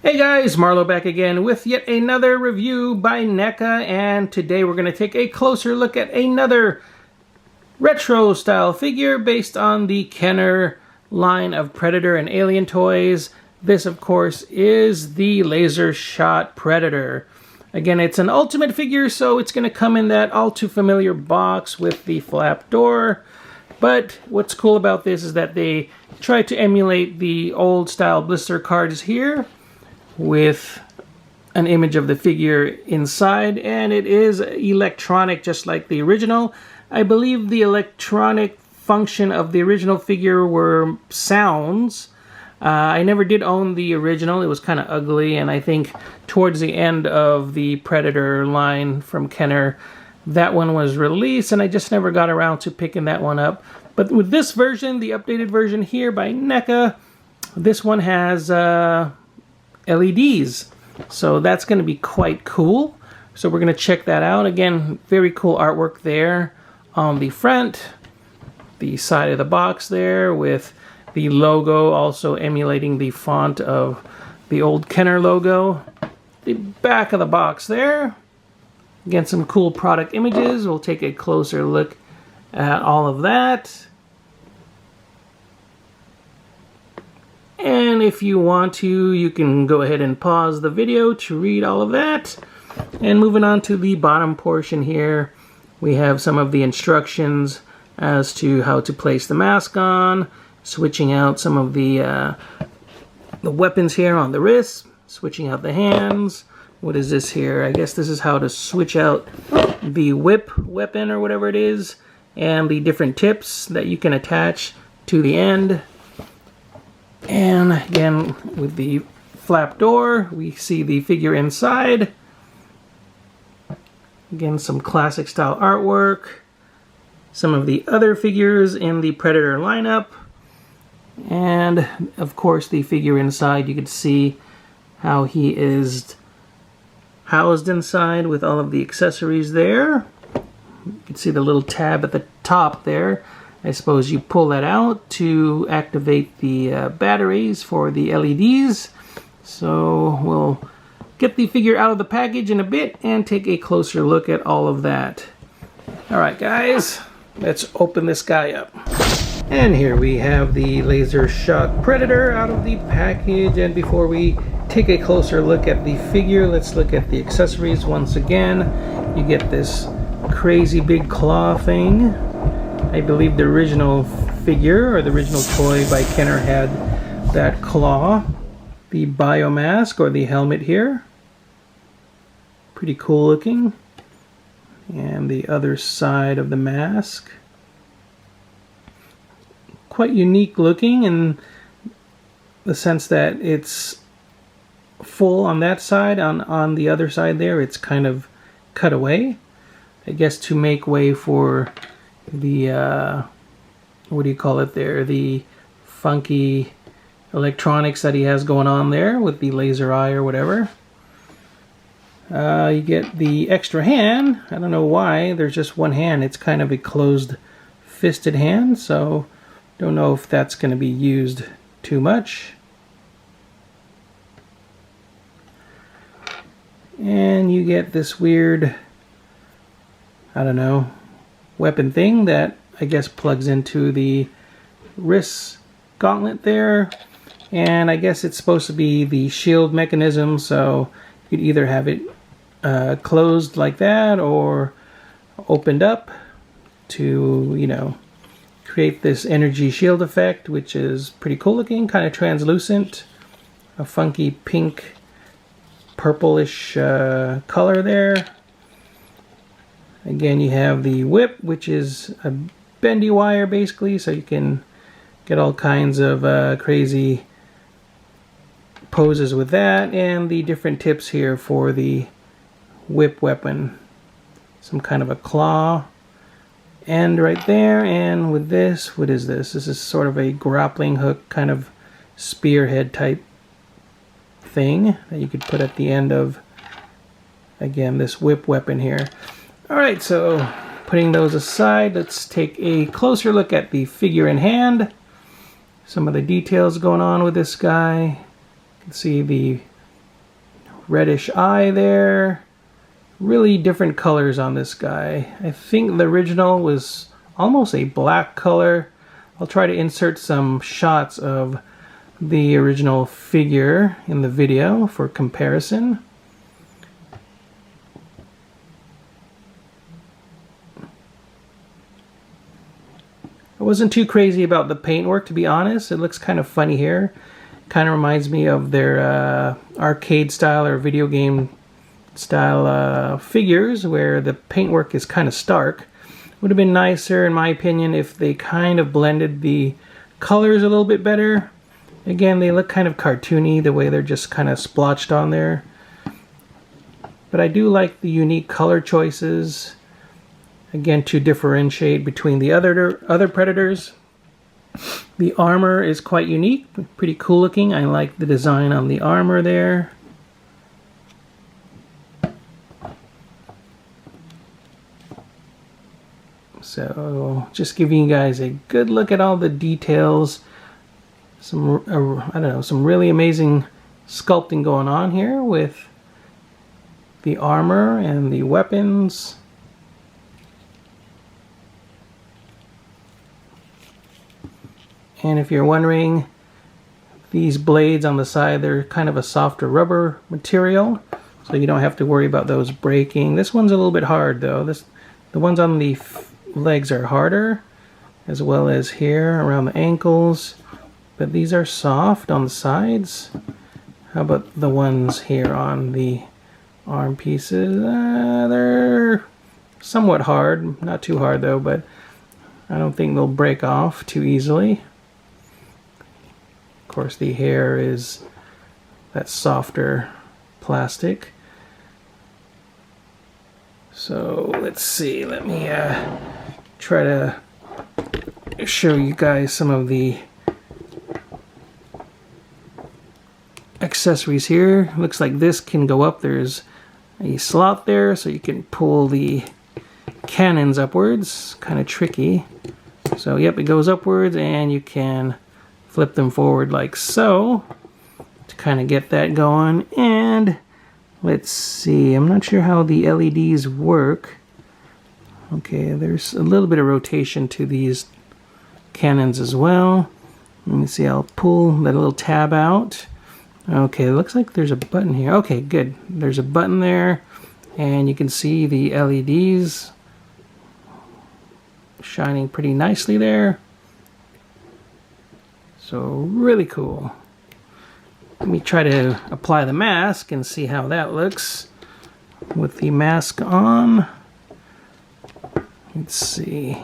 Hey guys, Marlo back again with yet another review by Neca, and today we're going to take a closer look at another retro style figure based on the Kenner line of Predator and Alien toys. This of course is the Lasershot Predator. Again, it's an ultimate figure, so it's going to come in that all too familiar box with the flap door. But what's cool about this is that they try to emulate the old style blister cards here, with an image of the figure inside, and it is electronic just like the original. I believe the electronic function of the original figure were sounds. I never did own the original. It was kind of ugly, and I think towards the end of the Predator line from Kenner, that one was released, and I just never got around to picking that one up. But with this version, the updated version here by Neca, this one has LEDs, so that's going to be quite cool. So we're going to check that out. Again, very cool artwork there on the front, the side of the box there with the logo also emulating the font of the old Kenner logo. The back of the box there, again, some cool product images. We'll take a closer look at all of that. And if you want to, you can go ahead and pause the video to read all of that. And moving on to the bottom portion here, we have some of the instructions as to how to place the mask on, switching out some of the weapons here on the wrists, switching out the hands. What is this here? I guess this is how to switch out the whip weapon or whatever it is, and the different tips that you can attach to the end. And again, with the flap door, we see the figure inside. Again, some classic style artwork. Some of the other figures in the Predator lineup. And of course, the figure inside, you can see how he is housed inside with all of the accessories there. You can see the little tab at the top there. I suppose you pull that out to activate the batteries for the LEDs. So we'll get the figure out of the package in a bit and take a closer look at all of that. Alright guys, let's open this guy up. And here we have the Lasershot Predator out of the package. And before we take a closer look at the figure, let's look at the accessories once again. You get this crazy big claw thing. I believe the original figure, or the original toy by Kenner, had that claw. The biomask, or the helmet here. Pretty cool looking. And the other side of the mask. Quite unique looking in the sense that it's full on that side. On the other side there, it's kind of cut away. I guess to make way for the what do you call it there, the funky electronics that he has going on there with the laser eye or whatever. You get the extra hand. I don't know why there's just one hand. It's kind of a closed fisted hand, so don't know if that's going to be used too much. And you get this weird, I don't know, weapon thing that I guess plugs into the wrist gauntlet there, and I guess it's supposed to be the shield mechanism, so you could either have it closed like that or opened up to, you know, create this energy shield effect, which is pretty cool looking, kind of translucent, a funky pink purplish color there. Again, you have the whip, which is a bendy wire basically, so you can get all kinds of crazy poses with that, and the different tips here for the whip weapon. Some kind of a claw end right there, and with this, what is this? This is sort of a grappling hook, kind of spearhead type thing that you could put at the end of, again, this whip weapon here. Alright, so putting those aside, let's take a closer look at the figure in hand. Some of the details going on with this guy. You can see the reddish eye there. Really different colors on this guy. I think the original was almost a black color. I'll try to insert some shots of the original figure in the video for comparison. I wasn't too crazy about the paintwork, to be honest. It looks kind of funny here. Kind of reminds me of their arcade style or video game style figures where the paintwork is kind of stark. Would have been nicer, in my opinion, if they kind of blended the colors a little bit better. Again, they look kind of cartoony the way they're just kind of splotched on there. But I do like the unique color choices. Again, to differentiate between the other Predators. The armor is quite unique, pretty cool looking. I like the design on the armor there. So, just giving you guys a good look at all the details. Some, I don't know, some really amazing sculpting going on here with the armor and the weapons. And if you're wondering, these blades on the side, they're kind of a softer rubber material, so you don't have to worry about those breaking. This one's a little bit hard though. The ones on the legs are harder, as well as here around the ankles, but these are soft on the sides. How about the ones here on the arm pieces? They're somewhat hard, not too hard though, but I don't think they'll break off too easily. Of course, the hair is that softer plastic. So let's see, let me try to show you guys some of the accessories here. Looks like this can go up. There's a slot there so you can pull the cannons upwards. Kind of tricky. So yep, it goes upwards and you can flip them forward like so to kind of get that going. And let's see, I'm not sure how the LEDs work. Okay, there's a little bit of rotation to these cannons as well. Let me see, I'll pull that little tab out. Okay, it looks like there's a button here. Okay, good. There's a button there, and you can see the LEDs shining pretty nicely there. So, really cool. Let me try to apply the mask and see how that looks with the mask on. Let's see.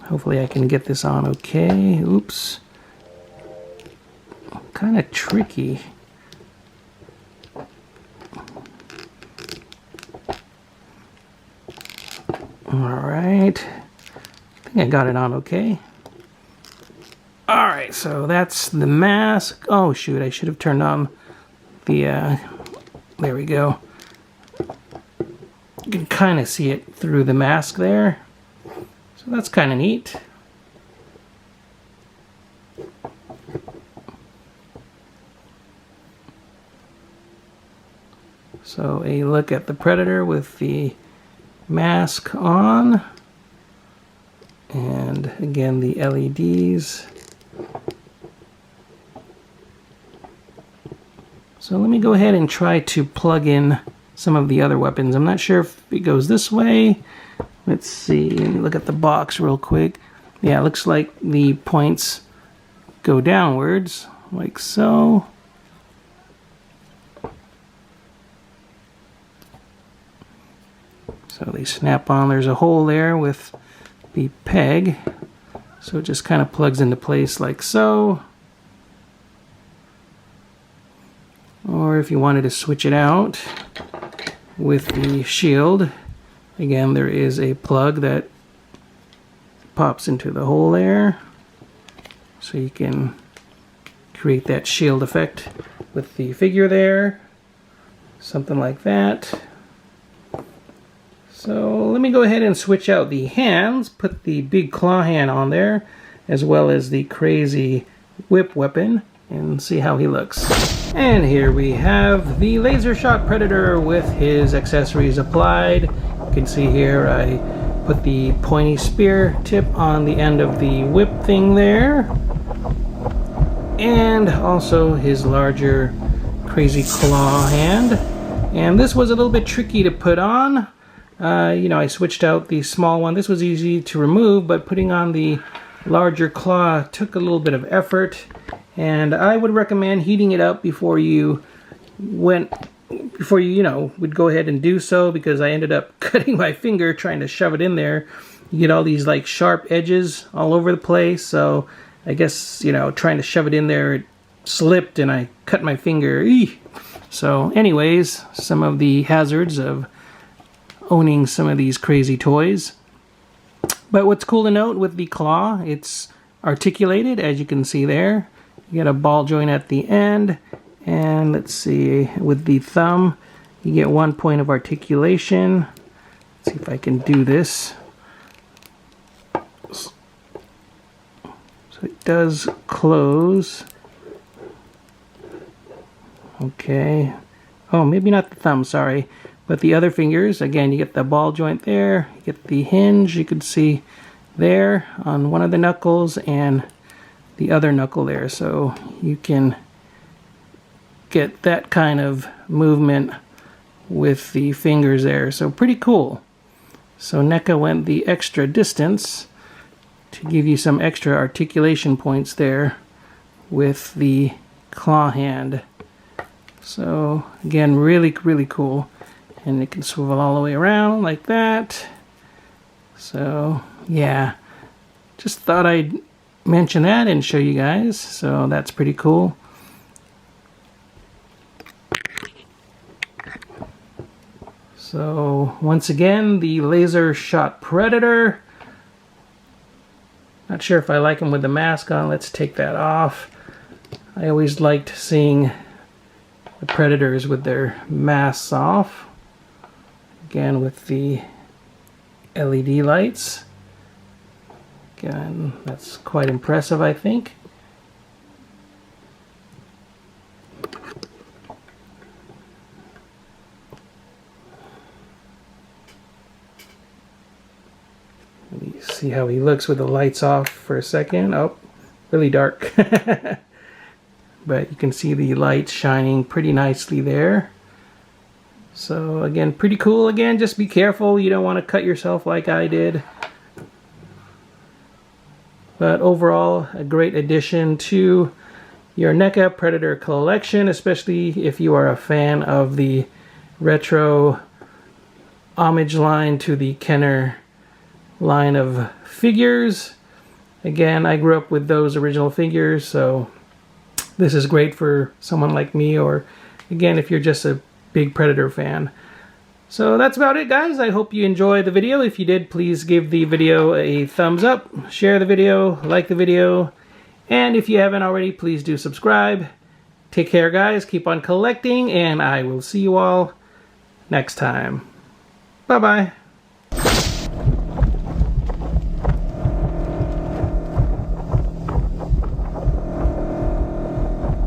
Hopefully I can get this on okay. Oops. Kind of tricky. Alright. I think I got it on okay. Alright, so that's the mask. Oh shoot, I should have turned on the, there we go. You can kind of see it through the mask there. So that's kind of neat. So a look at the Predator with the mask on. And again, the LEDs. So let me go ahead and try to plug in some of the other weapons. I'm not sure if it goes this way. Let's see, let me look at the box real quick. Yeah, it looks like the points go downwards, like so. So they snap on. There's a hole there with the peg. So it just kind of plugs into place like so. Or if you wanted to switch it out with the shield, again, there is a plug that pops into the hole there. So you can create that shield effect with the figure there. Something like that. So let me go ahead and switch out the hands, put the big claw hand on there, as well as the crazy whip weapon, and see how he looks. And here we have the Lasershot Predator with his accessories applied. You can see here I put the pointy spear tip on the end of the whip thing there. And also his larger crazy claw hand. And this was a little bit tricky to put on. You know, I switched out the small one. This was easy to remove, but putting on the larger claw took a little bit of effort. And I would recommend heating it up before you would go ahead and do so, because I ended up cutting my finger trying to shove it in there. You get all these like sharp edges all over the place, so I guess, you know, trying to shove it in there, it slipped and I cut my finger. Eey! So anyways, some of the hazards of owning some of these crazy toys. But what's cool to note with the claw, it's articulated, as you can see there. You get a ball joint at the end, and let's see, with the thumb you get 1 point of articulation. Let's see if I can do this. So it does close. Okay. Oh, maybe not the thumb, sorry. But the other fingers, again, you get the ball joint there, you get the hinge, you can see there on one of the knuckles, and the other knuckle there, so you can get that kind of movement with the fingers there. So pretty cool. So Neca went the extra distance to give you some extra articulation points there with the claw hand. So again, really cool. And it can swivel all the way around like that. So yeah, just thought I'd mention that and show you guys. So that's pretty cool. So once again, the Lasershot Predator. Not sure if I like him with the mask on. Let's take that off. I always liked seeing the Predators with their masks off. Again, with the LED lights. Again, that's quite impressive, I think. You see how he looks with the lights off for a second. Oh, really dark. But you can see the lights shining pretty nicely there. So again, pretty cool. Again, just be careful. You don't want to cut yourself like I did. But overall, a great addition to your NECA Predator collection, especially if you are a fan of the retro homage line to the Kenner line of figures. Again, I grew up with those original figures, so this is great for someone like me, or again, if you're just a big Predator fan. So that's about it, guys. I hope you enjoyed the video. If you did, please give the video a thumbs up, share the video, like the video, and if you haven't already, please do subscribe. Take care, guys. Keep on collecting, and I will see you all next time. Bye-bye.